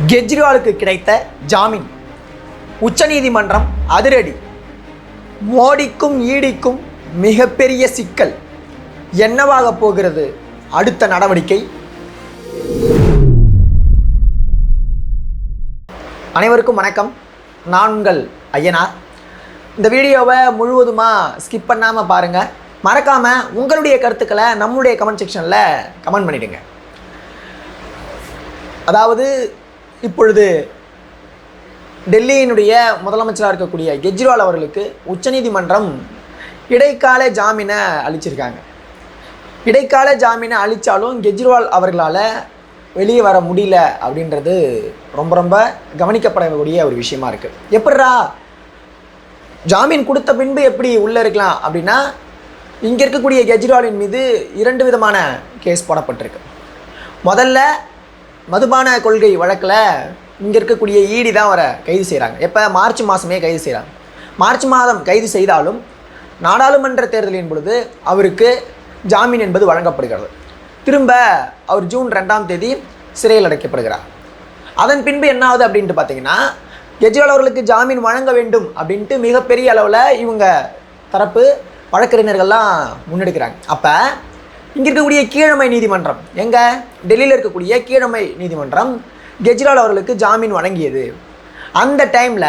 கெஜ்ரிவாலுக்கு கிடைத்த ஜாமீன். உச்சநீதிமன்றம் அதிரடி. மோடிக்கும் ஈடிக்கும் மிகப்பெரிய சிக்கல். என்னவாக போகிறது அடுத்த நடவடிக்கை? அனைவருக்கும் வணக்கம். நான் உங்கள் ஐயனார். இந்த வீடியோவை முழுவதுமாக ஸ்கிப் பண்ணாமல் பாருங்கள். மறக்காமல் உங்களுடைய கருத்துக்களை நம்முடைய கமெண்ட் செக்ஷனில் கமெண்ட் பண்ணிவிடுங்க. அதாவது இப்பொழுது டெல்லியினுடைய முதலமைச்சராக இருக்கக்கூடிய கெஜ்ரிவால் அவர்களுக்கு உச்சநீதிமன்றம் இடைக்கால ஜாமீனை அளிச்சிருக்காங்க. இடைக்கால ஜாமீனை அளித்தாலும் கெஜ்ரிவால் அவர்களால் வெளியே வர முடியல அப்படின்றது ரொம்ப கவனிக்கப்படக்கூடிய ஒரு விஷயமா இருக்குது. எப்படிரா ஜாமீன் கொடுத்த பின்பு எப்படி உள்ளே இருக்கலாம் அப்படின்னா, இங்கே இருக்கக்கூடிய கெஜ்ரிவாலின் மீது 2 விதமான கேஸ் போடப்பட்டிருக்கு. முதல்ல மதுபான கொள்கை வழக்கில் இங்கே இருக்கக்கூடிய ஈடி தான் அவரை கைது செய்கிறாங்க. எப்போ? மார்ச் மாதமே கைது செய்கிறாங்க. மார்ச் மாதம் கைது செய்தாலும் நாடாளுமன்ற தேர்தலின் பொழுது அவருக்கு ஜாமீன் என்பது வழங்கப்படுகிறது. திரும்ப அவர் ஜூன் 2ஆம் தேதி சிறையில் அடைக்கப்படுகிறார். அதன் பின்பு என்ன ஆகுது அப்படின்ட்டு பார்த்தீங்கன்னா, கெஜ்ரிவால் அவர்களுக்கு ஜாமீன் வழங்க வேண்டும் அப்படின்ட்டு மிகப்பெரிய அளவில் இவங்க தரப்பு வழக்கறிஞர்கள்லாம் முன்னெடுக்கிறாங்க. அப்போ இங்கே இருக்கக்கூடிய கீழமை நீதிமன்றம், எங்கே? டெல்லியில் இருக்கக்கூடிய கீழமை நீதிமன்றம் கெஜ்ரிவால் அவர்களுக்கு ஜாமீன் வழங்கியது. அந்த டைமில்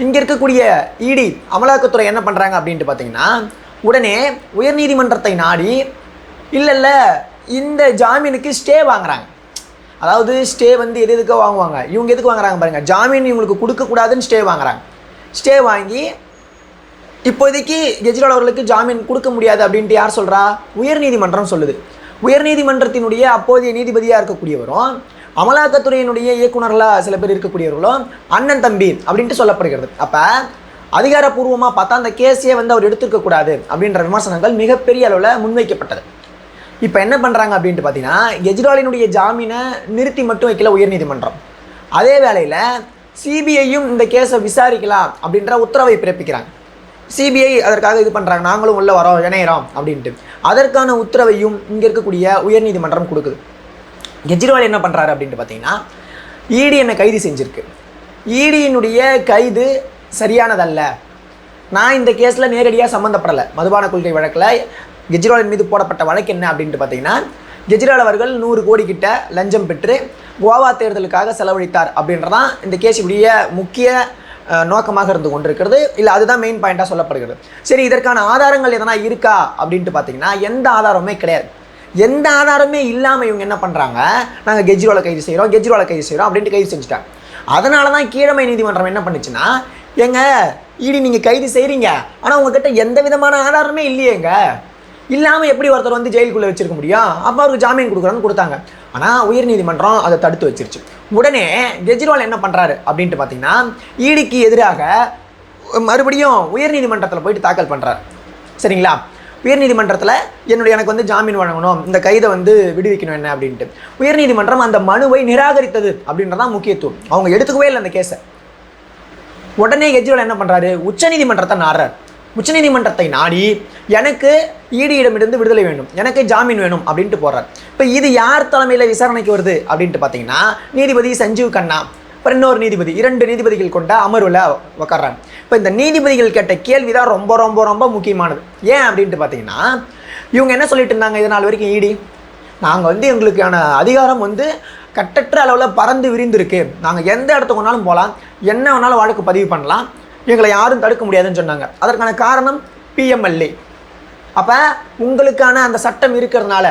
இங்கே இருக்கக்கூடிய இடி அமலாக்கத்துறை என்ன பண்ணுறாங்க அப்படின்ட்டு பார்த்தீங்கன்னா, உடனே உயர்நீதிமன்றத்தை நாடி இல்லை இந்த ஜாமீனுக்கு ஸ்டே வாங்குறாங்க. அதாவது ஸ்டே எதுக்கோ வாங்குவாங்க. இவங்க எதுக்கு வாங்குறாங்க பாருங்கள், ஜாமீன் இவங்களுக்கு கொடுக்கக்கூடாதுன்னு ஸ்டே வாங்குறாங்க. ஸ்டே வாங்கி இப்போதைக்கு கெஜ்ரிவால் அவர்களுக்கு ஜாமீன் கொடுக்க முடியாது அப்படின்ட்டு யார் சொல்கிறா? உயர்நீதிமன்றம் சொல்லுது. உயர்நீதிமன்றத்தினுடைய அப்போதைய நீதிபதியாக இருக்கக்கூடியவரும் அமலாக்கத்துறையினுடைய இயக்குநர்களாக சில பேர் இருக்கக்கூடியவர்களும் அண்ணன் தம்பி அப்படின்ட்டு சொல்லப்படுகிறது. அப்போ அதிகாரப்பூர்வமாக பார்த்தா அந்த கேஸையே அவர் எடுத்துருக்கக்கூடாது அப்படின்ற விமர்சனங்கள் மிகப்பெரிய அளவில் முன்வைக்கப்பட்டது. இப்போ என்ன பண்ணுறாங்க அப்படின்ட்டு பார்த்தீங்கன்னா, கெஜ்ரிவாலினுடைய ஜாமீனை நிறுத்தி மட்டும் வைக்கல உயர்நீதிமன்றம். அதே வேளையில் சிபிஐயும் இந்த கேஸை விசாரிக்கலாம் அப்படின்ற உத்தரவை பிறப்பிக்கிறாங்க. சிபிஐ அதற்காக இது பண்ணுறாங்க, நாங்களும் உள்ளே வரோம் இணையிறோம் அப்படின்ட்டு. அதற்கான உத்தரவையும் இங்கே இருக்கக்கூடிய உயர்நீதிமன்றம் கொடுக்குது. கெஜ்ரிவால் என்ன பண்ணுறாரு அப்படின்ட்டு பார்த்தீங்கன்னா, இடி என்னை கைது செஞ்சுருக்கு, இடியினுடைய கைது சரியானதல்ல, நான் இந்த கேஸில் நேரடியாக சம்மந்தப்படலை. மதுபான கொள்கை வழக்கில் கெஜ்ரிவாலின் மீது போடப்பட்ட வழக்கு என்ன அப்படின்ட்டு பார்த்தீங்கன்னா, கெஜ்ரிவால் அவர்கள் 100 கோடி கிட்ட லஞ்சம் பெற்று கோவா தேர்தலுக்காக செலவழித்தார் அப்படின்றதான் இந்த கேஸுடைய முக்கிய நோக்கமாக இருந்து கொண்டிருக்கிறது. இல்லை, அதுதான் மெயின் பாயிண்டாக சொல்லப்படுகிறது. சரி, இதற்கான ஆதாரங்கள் எதனா இருக்கா அப்படின்ட்டு பார்த்தீங்கன்னா, எந்த ஆதாரமே கிடையாது. எந்த ஆதாரமே இல்லாமல் இவங்க என்ன பண்ணுறாங்க, நாங்கள் கெஜ்ரிவாலை கைது செய்கிறோம் அப்படின்ட்டு கைது செஞ்சுட்டாங்க. அதனால தான் கீழமை நீதிமன்றம் என்ன பண்ணுச்சுன்னா, ஏங்க இடி நீங்கள் கைது செய்கிறீங்க, ஆனால் உங்ககிட்ட எந்த விதமான ஆதாரமே இல்லையேங்க, இல்லாமல் எப்படி ஒருத்தர் ஜெயிலுக்குள்ளே வச்சிருக்க முடியும், அப்போ அவருக்கு ஜாமீன் கொடுக்குறான்னு கொடுத்தாங்க. ஆனால் உயர்நீதிமன்றம் அதை தடுத்து வச்சிருச்சு. உடனே கெஜ்ரிவால் என்ன பண்ணுறாரு அப்படின்ட்டு பார்த்தீங்கன்னா, ஈடிக்கு எதிராக மறுபடியும் உயர்நீதிமன்றத்தில் போயிட்டு தாக்கல் பண்ணுறாரு. சரிங்களா? உயர்நீதிமன்றத்தில் எனக்கு ஜாமீன் வழங்கணும், இந்த கைதை விடுவிக்கணும் என்ன அப்படின்ட்டு. உயர்நீதிமன்றம் அந்த மனுவை நிராகரித்தது அப்படின்றதான் முக்கியத்துவம். அவங்க எடுத்துக்கவே இல்லை அந்த கேஸை. உடனே கெஜ்ரிவால் என்ன பண்ணுறாரு, உச்சநீதிமன்றத்தை நாடுறார். உச்சநீதிமன்றத்தை நாடி எனக்கு ஈடியிடமிருந்து விடுதலை வேண்டும், எனக்கு ஜாமீன் வேணும் அப்படின்ட்டு போடுறார். இப்போ இது யார் தலைமையில் விசாரணைக்கு வருது அப்படின்ட்டு பார்த்தீங்கன்னா, நீதிபதி சஞ்சீவ் கண்ணா, அப்புறம் இன்னொரு நீதிபதி, 2 நீதிபதிகள் கொண்ட அமர்வில் உட்கார்றாங்க. இப்போ இந்த நீதிபதிகள் கேட்ட கேள்வி தான் ரொம்ப முக்கியமானது. ஏன் அப்படின்ட்டு பார்த்தீங்கன்னா, இவங்க என்ன சொல்லிட்டு இருந்தாங்க இது நாள் வரைக்கும், ஈடி நாங்கள் எங்களுக்கான அதிகாரம் கட்டற்ற அளவில் பறந்து விரிந்திருக்கு, நாங்கள் எந்த இடத்துக்கு வேணாலும் போகலாம், என்ன வேணாலும் வழக்கு பதிவு பண்ணலாம், எங்களை யாரும் தடுக்க முடியாதுன்னு சொன்னாங்க. அதற்கான காரணம் பிஎம்எல்ஏ. அப்போ உங்களுக்கான அந்த சட்டம் இருக்கிறதுனால,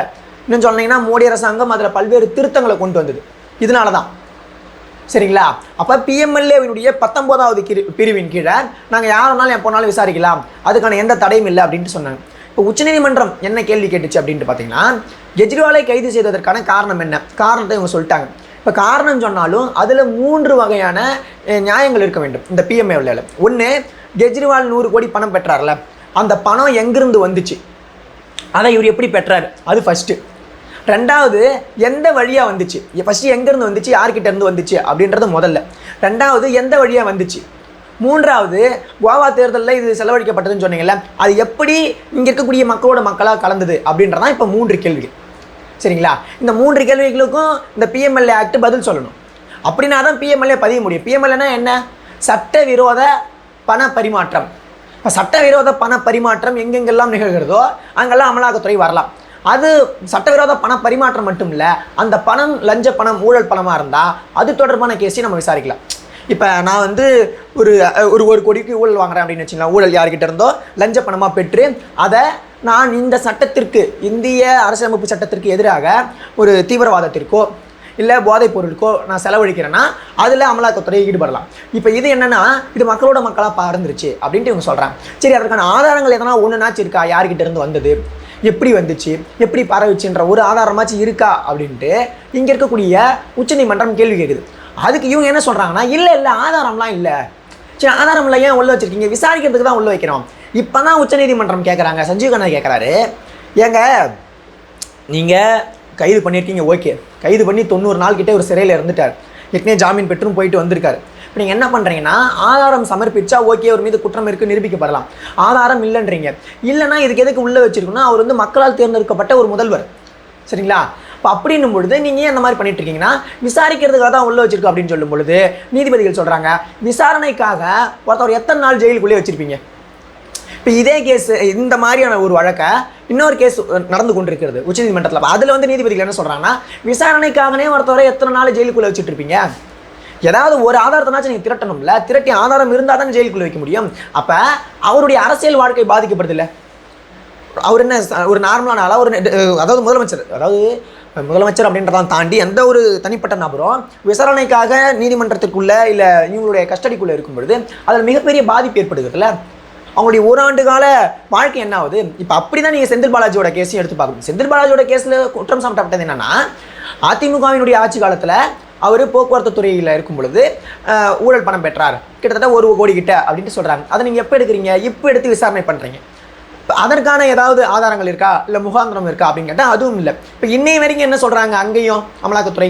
இன்னும் சொன்னீங்கன்னா மோடி அரசாங்கம் அதில் பல்வேறு திருத்தங்களை கொண்டு வந்தது, இதனால தான். சரிங்களா? அப்போ பிஎம்எல்ஏவினுடைய 19வது பிரிவின் கீழே நாங்கள் யாருனாலும் எப்போனாலும் விசாரிக்கலாம், அதுக்கான எந்த தடையும் இல்லை அப்படின்ட்டு சொன்னாங்க. இப்போ உச்சநீதிமன்றம் என்ன கேள்வி கேட்டுச்சு அப்படின்ட்டு பார்த்தீங்கன்னா, கெஜ்ரிவாலை கைது செய்வதற்கான காரணம் என்ன, காரணத்தை இவங்க சொல்லிட்டாங்க. இப்போ காரணம் சொன்னாலும் அதில் 3 வகையான நியாயங்கள் இருக்க வேண்டும் இந்த பிஎம்ஏவில். ஒன்று, கெஜ்ரிவால் 100 கோடி பணம் பெற்றார்ல, அந்த பணம் எங்கிருந்து வந்துச்சு, அதை இவர் எப்படி பெற்றார், அது ஃபஸ்ட்டு. ரெண்டாவது, எந்த வழியாக வந்துச்சு, ஃபஸ்ட்டு எங்கேருந்து வந்துச்சு, யார்கிட்ட இருந்து வந்துச்சு அப்படின்றது முதல்ல. ரெண்டாவது, எந்த வழியாக வந்துச்சு. மூன்றாவது, கோவா தேர்தலில் இது செலவழிக்கப்பட்டதுன்னு சொன்னீங்கல்ல, அது எப்படி இங்கே இருக்கக்கூடிய மக்களாக கலந்தது அப்படின்றதான் இப்போ 3 கேள்விகள். சரிங்களா? இந்த 3 கேள்விகளுக்கும் இந்த பிஎம்எல்ஏ ஆக்ட் பதில் சொல்லணும். அப்படின்னா தான் பிஎம்எல்ஏ பதிய முடியும். பிஎம்எல்ஏனா என்ன? சட்டவிரோத பண பரிமாற்றம். இப்போ சட்டவிரோத பண பரிமாற்றம் எங்கெங்கெல்லாம் நிகழ்கிறதோ அங்கெல்லாம் அமலாக்கத்துறை வரலாம். அது சட்டவிரோத பண பரிமாற்றம் மட்டும் இல்லை, அந்த பணம் லஞ்ச பணம் ஊழல் பணமாக இருந்தால் அது தொடர்பான கேஸையும் நம்ம விசாரிக்கலாம். இப்போ நான் வந்து ஒரு ஒரு கோடிக்கு ஊழல் வாங்குறேன் அப்படின்னு வச்சுக்கலாம். ஊழல் யார்கிட்ட இருந்தோ லஞ்ச பணமாக பெற்று அதை நான் இந்த சட்டத்திற்கு, இந்திய அரசியலமைப்பு சட்டத்திற்கு எதிராக ஒரு தீவிரவாதத்திற்கோ இல்லை போதைப் பொருளுக்கோ நான் செலவழிக்கிறேன்னா அதில் அமலாக்கத்துறை ஈடுபடலாம். இப்போ இது என்னென்னா, இது மக்களோட மக்களாக பறந்துருச்சு அப்படின்ட்டு இவங்க சொல்கிறாங்க. சரி, அதற்கான ஆதாரங்கள் எதனா ஒன்றுனாச்சும் இருக்கா? யார்கிட்ட இருந்து வந்தது, எப்படி வந்துச்சு, எப்படி பரவுச்சுன்ற ஒரு ஆதாரமாச்சும் இருக்கா அப்படின்ட்டு இங்கே இருக்கக்கூடிய உச்சநீதிமன்றம் கேள்வி கேட்குது. அதுக்கு இவங்க என்ன சொல்கிறாங்கன்னா, இல்லை ஆதாரம்லாம் இல்லை. சரி, ஆதாரம் இல்லை, ஏன் உள்ள வச்சுருக்கீங்க? விசாரிக்கிறதுக்கு தான் உள்ள வைக்கிறோம். இப்போ தான் உச்சநீதிமன்றம் கேட்குறாங்க. சஞ்சீவ் கண்ணா கேட்குறாரு, ஏங்க நீங்கள் கைது பண்ணியிருக்கீங்க, ஓகே, கைது பண்ணி 90 நாள் கிட்டே ஒரு சிறையில் இருந்துட்டார், ஏற்கனவே ஜாமீன் பெற்றும் போயிட்டு வந்திருக்காரு. இப்போ நீங்கள் என்ன பண்ணுறீங்கன்னா, ஆதாரம் சமர்ப்பிச்சா ஓகே, ஒரு மீது குற்றம் இருக்குது, நிரூபிக்கப்படலாம். ஆதாரம் இல்லைன்றீங்க. இல்லைன்னா இதுக்கு எதுக்கு உள்ளே வச்சுருக்கணும்னா, அவர் வந்து மக்களால் தேர்ந்தெடுக்கப்பட்ட ஒரு முதல்வர், சரிங்களா? இப்போ அப்படின்னும் பொழுது நீங்கள் ஏன் அந்த மாதிரி பண்ணிட்டு இருக்கீங்கன்னா, விசாரிக்கிறதுக்காக தான் உள்ளே வச்சிருக்கு அப்படின்னு சொல்லும் பொழுது நீதிபதிகள் சொல்கிறாங்க, விசாரணைக்காக ஒருத்தவர் எத்தனை நாள் ஜெயிலுக்குள்ளே வச்சுருப்பீங்க? இப்போ இதே கேஸ், இந்த மாதிரியான ஒரு வழக்கை இன்னொரு கேஸ் நடந்து கொண்டிருக்கிறது உச்சநீதிமன்றத்தில். அதில் வந்து நீதிபதிகள் என்ன சொல்கிறாங்கன்னா, விசாரணைக்காகனே ஒருத்தவரை எத்தனை நாள் ஜெயிலுக்குள்ளே வச்சுட்டு இருப்பீங்க? ஏதாவது ஒரு ஆதாரத்தினாச்சும் நீங்கள் திரட்டணும்ல. திரட்டி ஆதாரம் இருந்தால் தான் ஜெயிலுக்குள்ளே வைக்க முடியும். அப்போ அவருடைய அரசியல் வாழ்க்கை பாதிக்கப்படுது இல்லை? அவர் என்ன ஒரு நார்மலான ஆளா? அதாவது முதலமைச்சர் அப்படின்றதான் தாண்டி எந்த ஒரு தனிப்பட்ட நபரும் விசாரணைக்காக நீதிமன்றத்திற்குள்ளே இல்லை இவங்களுடைய கஸ்டடிக்குள்ளே இருக்கும் பொழுது அதில் மிகப்பெரிய பாதிப்பு ஏற்படுகிறதுல. அவங்களுடைய ஓராண்டு கால வாழ்க்கை என்ன ஆகுது? இப்போ அப்படி தான் நீங்கள் செந்தில் பாலாஜியோட கேஸையும் எடுத்து பார்க்கணும். செந்தில் பாலாஜியோட கேஸில் குற்றம் சாட்டப்பட்டது என்னென்னா, அதிமுகவினுடைய ஆட்சி காலத்தில் அவர் போக்குவரத்து துறையில் இருக்கும் பொழுது ஊழல் பணம் பெற்றார், கிட்டத்தட்ட 1 கோடி கிட்ட அப்படின்ட்டு சொல்கிறாங்க. அதை நீங்கள் எப்போ எடுக்கிறீங்க? இப்போ எடுத்து விசாரணை பண்ணுறீங்க. இப்போ அதற்கான ஏதாவது ஆதாரங்கள் இருக்கா, இல்லை முகாந்திரம் இருக்கா அப்படின்னு கேட்டால் அதுவும் இல்லை. இப்போ இன்னை வரைக்கும் என்ன சொல்கிறாங்க அங்கேயும் அமலாக்கத்துறை,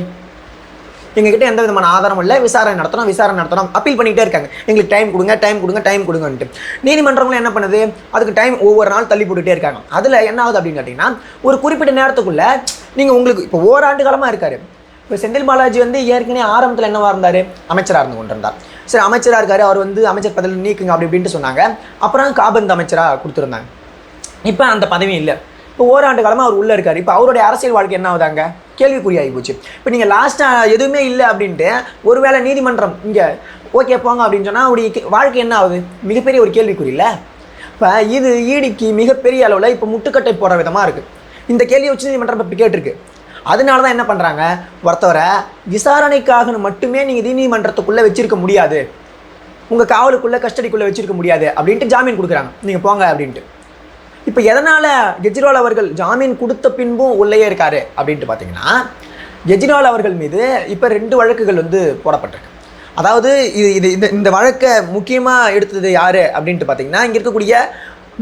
எங்ககிட்ட எந்த விதமான ஆதாரமும் இல்லை, விசாரணை நடத்தணும் அப்பீல் பண்ணிகிட்டே இருக்காங்க. எங்களுக்கு டைம் கொடுங்கன்ட்டு. நீதிமன்றங்களும் என்ன பண்ணுது, அதுக்கு டைம் ஒவ்வொரு நாள் தள்ளி போட்டுகிட்டே இருக்காங்க. அதில் என்ன ஆகுது அப்படின்னு கேட்டிங்கன்னா, ஒரு குறிப்பிட்ட நேரத்துக்குள்ளே நீங்கள் உங்களுக்கு இப்போ ஓராண்டு காலமாக இருக்கார். இப்போ செந்தில் பாலாஜி வந்து ஏற்கனவே ஆரம்பத்தில் என்னவாக இருந்தார், அமைச்சராக இருந்து கொண்டிருந்தார். சரி, அமைச்சராக இருக்கார், அவர் வந்து அமைச்சர் பதவியில் நீக்குங்க அப்படி அப்படின்ட்டு சொன்னாங்க. அப்புறம் காபந்து அமைச்சராக கொடுத்துருந்தாங்க. இப்போ அந்த பதவியும் இல்லை. இப்போ ஓராண்டு காலமாக அவர் உள்ளே இருக்கார். இப்போ அவருடைய அரசியல் வாழ்க்கை என்ன ஆகுதாங்க, கேள்விக்குறியாகி போச்சு. இப்போ நீங்கள் லாஸ்ட்டாக எதுவுமே இல்லை அப்படின்ட்டு ஒருவேளை நீதிமன்றம் இங்கே ஓகே போங்க அப்படின்னு சொன்னால் அவருடைய வாழ்க்கை என்ன ஆகுது, மிகப்பெரிய ஒரு கேள்விக்குறி இல்லை? இப்போ இது ஈடிக்கு மிகப்பெரிய அளவில் இப்போ முட்டுக்கட்டை போடுற விதமாக இருக்குது. இந்த கேள்வியை உச்சநீதிமன்றம் இப்போ கேட்டிருக்கு. அதனால தான் என்ன பண்ணுறாங்க, ஒருத்தவரை விசாரணைக்காக மட்டுமே நீங்கள் நீதிமன்றத்துக்குள்ளே வச்சிருக்க முடியாது, உங்கள் காவலுக்குள்ளே கஸ்டடிக்குள்ளே வச்சிருக்க முடியாது அப்படின்ட்டு ஜாமீன் கொடுக்குறாங்க, நீங்கள் போங்க அப்படின்ட்டு. இப்போ எதனால் கெஜ்ரிவால் அவர்கள் ஜாமீன் கொடுத்த பின்பும் உள்ளேயே இருக்காரு அப்படின்ட்டு பார்த்தீங்கன்னா, கெஜ்ரிவால் அவர்கள் மீது இப்போ 2 வழக்குகள் வந்து போடப்பட்டிருக்கு. அதாவது இந்த வழக்கை முக்கியமாக எடுத்தது யார் அப்படின்ட்டு பார்த்தீங்கன்னா, இங்கே இருக்கக்கூடிய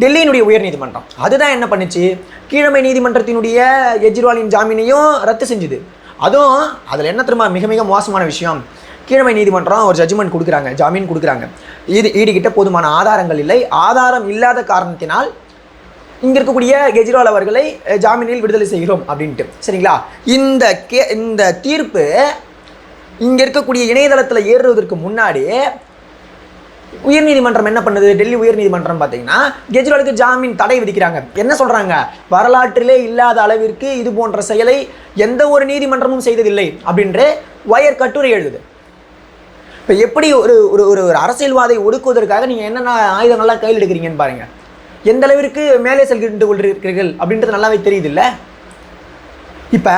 டெல்லியினுடைய உயர்நீதிமன்றம். அதுதான் என்ன பண்ணிச்சு, கீழமை நீதிமன்றத்தினுடைய கெஜ்ரிவாலின் ஜாமீனையும் ரத்து செஞ்சுது. அதுவும் அதில் என்ன தெரியுமா மிக மிக மோசமான விஷயம், கீழமை நீதிமன்றம் ஒரு ஜட்ஜ்மெண்ட் கொடுக்குறாங்க, ஜாமீன் கொடுக்குறாங்க, ஈடுகிட்ட போதுமான ஆதாரங்கள் இல்லை, ஆதாரம் இல்லாத காரணத்தினால் இங்கே இருக்கக்கூடிய கெஜ்ரிவால் அவர்களை ஜாமீனில் விடுதலை செய்கிறோம் அப்படின்ட்டு, சரிங்களா? இந்த தீர்ப்பு இங்கே இருக்கக்கூடிய இணையதளத்தில் ஏறுவதற்கு முன்னாடி உயர்நீதிமன்றம் என்ன பண்ணுது, டெல்லி உயர்நீதிமன்றம் பார்த்தீங்கன்னா கெஜ்ரிவாலுக்கு ஜாமீன் தடை விதிக்கிறாங்க. என்ன சொல்கிறாங்க, வரலாற்றிலே இல்லாத அளவிற்கு இது போன்ற செயலை எந்த ஒரு நீதிமன்றமும் செய்ததில்லை அப்படின்ற வயர் கட்டுரை எழுதுது. இப்போ எப்படி ஒரு ஒரு அரசியல்வாதை ஒடுக்குவதற்காக நீங்கள் என்னென்ன ஆயுதங்கள்லாம் கையில் எடுக்கிறீங்கன்னு பாருங்கள். எந்த அளவிற்கு மேலே செல்கிட்டு கொண்டிருக்கிறீர்கள் அப்படின்றது நல்லாவே தெரியுது இல்லை? இப்போ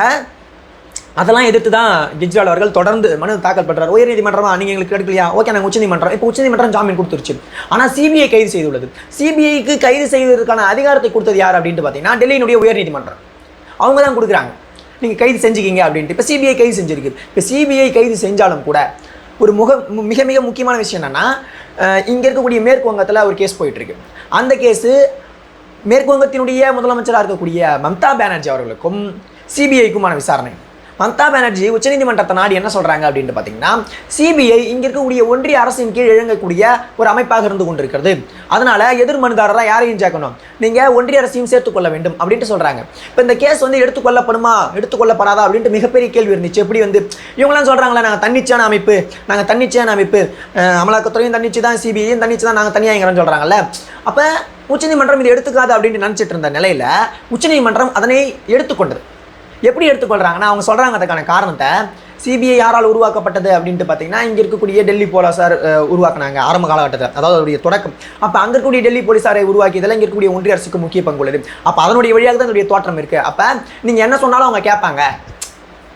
அதெல்லாம் எதிர்த்து தான் கெஜ்ரிவால் அவர்கள் தொடர்ந்து மனு தாக்கல் பண்ணுறாரு. உயர்நீதிமன்றமா நீங்கள் எங்களுக்கு எடுக்கலையா, ஓகே நாங்கள் உச்சநீதிமன்றம். இப்போ உச்சநீதிமன்றம் ஜாமீன் கொடுத்துருச்சு. ஆனால் சிபிஐ கைது செய்துள்ளது. சிபிஐக்கு கைது செய்வதற்கான அதிகாரத்தை கொடுத்தது யார் அப்படின்ட்டு பார்த்தீங்கன்னா டெல்லியினுடைய உயர்நீதிமன்றம். அவங்க தான் கொடுக்குறாங்க, நீங்கள் கைது செஞ்சுக்கிங்க அப்படின்ட்டு. இப்போ சிபிஐ கைது செஞ்சுருக்கு. இப்போ சிபிஐ கைது செஞ்சாலும் கூட ஒரு மிக மிக முக்கியமான விஷயம் என்னென்னா, இங்கே இருக்கக்கூடிய மேற்கு வங்கத்தில் ஒரு கேஸ் போயிட்டுருக்கு. அந்த கேஸு மேற்கு வங்கத்தினுடைய முதலமைச்சராக இருக்கக்கூடிய மம்தா பானர்ஜி அவர்களுக்கும் சிபிஐக்குமான விசாரணை. மம்தா பானர்ஜி உச்சநீதிமன்றத்தை நாடி என்ன சொல்கிறாங்க அப்படின்ட்டு பார்த்தீங்கன்னா, சிபிஐ இங்கே இருக்கக்கூடிய ஒன்றிய அரசின் கீழ் இயங்கக்கூடிய ஒரு அமைப்பாக இருந்து கொண்டிருக்கிறது. அதனால் எதிர் மனுதாரராக யாரையும் சேர்க்கணும், நீங்கள் ஒன்றிய அரசையும் சேர்த்துக்கொள்ள வேண்டும் அப்படின்ட்டு சொல்கிறாங்க. இப்போ இந்த கேஸ் வந்து எடுத்துக்கொள்ளப்படுமா எடுத்துக்கொள்ளப்படாதா அப்படின்ட்டு மிகப்பெரிய கேள்வி இருந்துச்சு. எப்படி வந்து இவங்களாம் சொல்கிறாங்களே, நாங்கள் தன்னிச்சையான அமைப்பு, அமலாக்கத்துறையும் தன்னிச்சு தான், சிபிஐயும் தன்னிச்சு தான், நாங்கள் தனியாகிறோன்னு சொல்கிறாங்கல்ல. அப்போ உச்சநீதிமன்றம் இதை எடுத்துக்காது அப்படின்ட்டு நினச்சிட்டு இருந்த நிலையில் உச்சநீதிமன்றம் அதனை எடுத்துக்கொண்டது. எப்படி எடுத்துக்கொள்கிறாங்கன்னா, அவங்க சொல்கிறாங்க அதுக்கான காரணத்தை, சிபிஐ யாரால் உருவாக்கப்பட்டது அப்படின்ட்டு பார்த்தீங்கன்னா, இங்கே இருக்கக்கூடிய டெல்லி போலீஸார் உருவாக்குனாங்க ஆரம்ப காலகட்டத்தில், அதாவது அதனுடைய தொடக்கம். அப்போ அங்கே இருக்கக்கூடிய டெல்லி போலீஸாரை உருவாக்கியதில் இங்கே இருக்கக்கூடிய ஒன்றிய அரசுக்கு முக்கிய பங்கு உள்ளது. அப்போ அதனுடைய வழியாக தான் அதனுடைய தோற்றம் இருக்குது. அப்போ நீங்கள் என்ன சொன்னாலும் அவங்க கேட்பாங்க,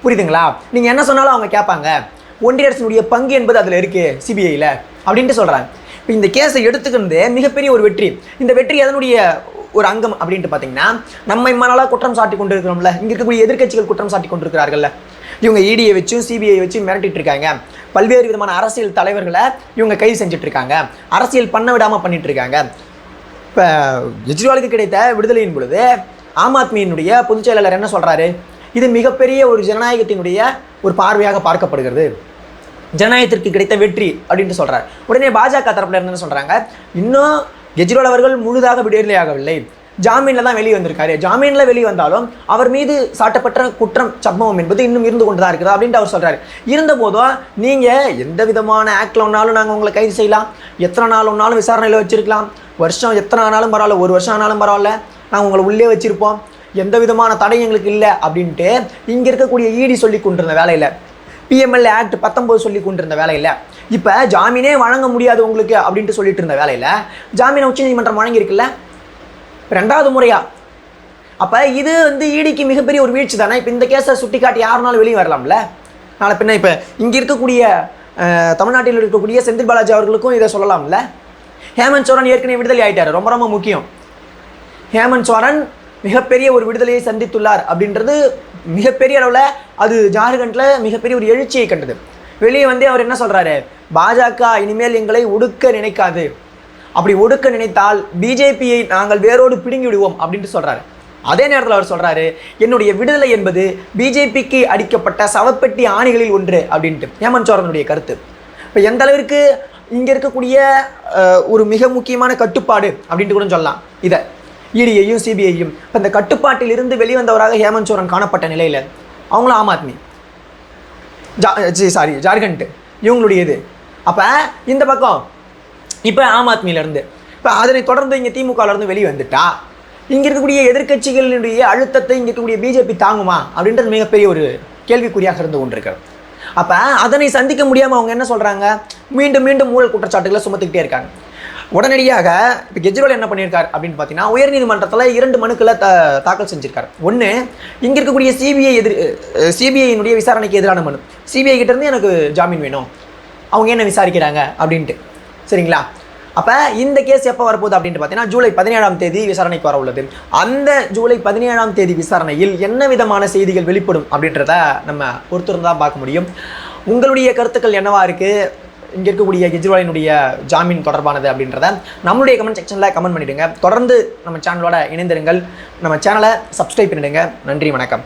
புரியுதுங்களா? நீங்கள் என்ன சொன்னாலும் அவங்க கேட்பாங்க, ஒன்றிய அரசினுடைய பங்கு என்பது அதில் இருக்குது சிபிஐயில் அப்படின்ட்டு சொல்கிறாங்க. இப்போ இந்த கேஸை எடுத்துக்கிறது மிகப்பெரிய ஒரு வெற்றி. இந்த வெற்றி அதனுடைய ஒரு அங்கம் அப்படின்ட்டு பார்த்தீங்கன்னா, நம்ம இம்மனாலாக குற்றம் சாட்டி கொண்டு இருக்கிறோம்ல, இங்கே இருக்கக்கூடிய எதிர்க்கட்சிகள் குற்றம் சாட்டி கொண்டிருக்கிறார்கள்ல, இவங்க இடியை வச்சும் சிபிஐ வச்சும் மிரட்டிட்டு இருக்காங்க. பல்வேறு விதமான அரசியல் தலைவர்களை இவங்க கைது செஞ்சுட்டு இருக்காங்க, அரசியல் பண்ண விடாமல் பண்ணிட்டு இருக்காங்க. இப்போ கெஜ்ரிவாலுக்கு கிடைத்த விடுதலையின் பொழுது ஆம் ஆத்மியினுடைய பொதுச் செயலாளர் என்ன சொல்கிறாரு, இது மிகப்பெரிய ஒரு ஜனநாயகத்தினுடைய ஒரு பார்வையாக பார்க்கப்படுகிறது, ஜனநாயகத்திற்கு கிடைத்த வெற்றி அப்படின்ட்டு சொல்கிறார். உடனே பாஜக தரப்பில் இருந்து சொல்கிறாங்க, இன்னும் கெஜ்ரிவால் அவர்கள் முழுதாக விடுதலையாகவில்லை, ஜாமீனில் தான் வெளியே வந்திருக்காரு, ஜாமீனில் வெளியே வந்தாலும் அவர் மீது சாட்டப்பட்ட குற்றம் சம்பவம் என்பது இன்னும் இருந்து கொண்டு தான் இருக்குது அப்படின்ட்டு அவர் சொல்கிறார். இருந்தபோதும் நீங்கள் எந்த விதமான ஆக்டில் ஒன்றாலும் நாங்கள் உங்களை கைது செய்யலாம், எத்தனை நாள் ஒன்றாலும் விசாரணையில் வச்சுருக்கலாம், வருஷம் எத்தனை ஆனாலும் பரவாயில்ல, ஒரு வருஷம் ஆனாலும் பரவாயில்ல, நாங்கள் உங்களை உள்ளே வச்சுருப்போம், எந்த விதமான தடை எங்களுக்கு இல்லை அப்படின்ட்டு இங்கே இருக்கக்கூடிய இடி சொல்லி கொண்டிருந்த வேலையில், பிஎம்எல்ஏ ஆக்ட் 19 சொல்லி கொண்டிருந்த வேலையில், இப்போ ஜாமீனே வழங்க முடியாது உங்களுக்கு அப்படின்ட்டு சொல்லிட்டு இருந்த வேலையில் ஜாமீனை உச்சநீதிமன்றம் வழங்கியிருக்குல்ல ரெண்டாவது முறையா. அப்போ இது வந்து இடிக்கு மிகப்பெரிய ஒரு வீழ்ச்சி தானே. இப்போ இந்த கேஸை சுட்டி காட்டி யாருனாலும் வெளியே வரலாம்ல நாளை பின்ன. இப்போ இங்கே இருக்கக்கூடிய தமிழ்நாட்டில் இருக்கக்கூடிய செந்தில் பாலாஜி அவர்களுக்கும் இதை சொல்லலாம்ல. ஹேமந்த் சோரன் ஏற்கனவே விடுதலை ஆகிட்டார், ரொம்ப ரொம்ப முக்கியம். ஹேமந்த் சோரன் மிகப்பெரிய ஒரு விடுதலையை சந்தித்துள்ளார் அப்படின்றது மிகப்பெரிய அளவில் அது ஜார்க்கண்டில் மிகப்பெரிய ஒரு எழுச்சியை கண்டது. வெளியே வந்து அவர் என்ன சொல்கிறாரு, பாஜக இனிமேல் எங்களை ஒடுக்க நினைக்காது, அப்படி ஒடுக்க நினைத்தால் பிஜேபியை நாங்கள் வேரோடு பிடுங்கி விடுவோம் அப்படின்ட்டு சொல்கிறாரு. அதே நேரத்தில் அவர் சொல்கிறாரு, என்னுடைய விடுதலை என்பது பிஜேபிக்கு அடிக்கப்பட்ட சவப்பெட்டி ஆணிகளில் ஒன்று அப்படின்ட்டு ஹேமந்த் சோரனுடைய கருத்து. இப்போ எந்த அளவிற்கு இங்கே இருக்கக்கூடிய ஒரு மிக முக்கியமான கட்டுப்பாடு அப்படின்ட்டு கூட சொல்லலாம் இதை, இடியையும் சிபிஐயும். இப்போ இந்த கட்டுப்பாட்டில் இருந்து வெளிவந்தவராக ஹேமந்த் சோரன் காணப்பட்ட நிலையில் அவங்களும் ஆம் ஆத்மி, ஜார்க்கண்ட் இவங்களுடைய இது. அப்போ இந்த பக்கம் இப்போ ஆம் ஆத்மியிலேருந்து, இப்போ அதனை தொடர்ந்து இங்கே திமுகவிலேருந்து வெளியே வந்துட்டா இங்கே இருக்கக்கூடிய எதிர்க்கட்சிகளினுடைய அழுத்தத்தை இங்கே இருக்கக்கூடிய பிஜேபி தாங்குமா அப்படின்றது மிகப்பெரிய ஒரு கேள்விக்குறியாக இருந்து கொண்டிருக்கிறது. அப்போ அதனை சந்திக்க முடியாமல் அவங்க என்ன சொல்கிறாங்க, மீண்டும் மீண்டும் ஊழல் குற்றச்சாட்டுகளை சுமத்திக்கிட்டே இருக்காங்க. உடனடியாக இப்போ கெஜ்ரிவால் என்ன பண்ணியிருக்கார் அப்படின்னு பார்த்தீங்கன்னா, உயர்நீதிமன்றத்தில் 2 மனுக்களை தாக்கல் செஞ்சிருக்காரு. ஒன்று, இங்கே இருக்கக்கூடிய சிபிஐயினுடைய விசாரணைக்கு எதிரான மனு, சிபிஐ கிட்டேருந்து எனக்கு ஜாமீன் வேணும், அவங்க என்ன விசாரிக்கிறாங்க அப்படின்ட்டு, சரிங்களா? அப்போ இந்த கேஸ் எப்போ வரப்போகுது அப்படின்ட்டு பார்த்தீங்கன்னா, ஜூலை 17ஆம் தேதி விசாரணைக்கு வர உள்ளது. அந்த ஜூலை 17ஆம் தேதி விசாரணையில் என்ன விதமான செய்திகள் வெளிப்படும் அப்படின்றத நம்ம பொறுத்திருந்து தான் பார்க்க முடியும். உங்களுடைய கருத்துக்கள் என்னவா இருக்குது இங்கே இருக்கக்கூடிய கெஜ்ரிவாலினுடைய ஜாமீன் தொடர்பானது அப்படின்றத நம்மளுடைய கமெண்ட் செக்ஷனில் கமெண்ட் பண்ணிவிடுங்க. தொடர்ந்து நம்ம சேனலோட இணைந்திருங்கள், நம்ம சேனலை சப்ஸ்கிரைப் பண்ணிவிடுங்க. நன்றி, வணக்கம்.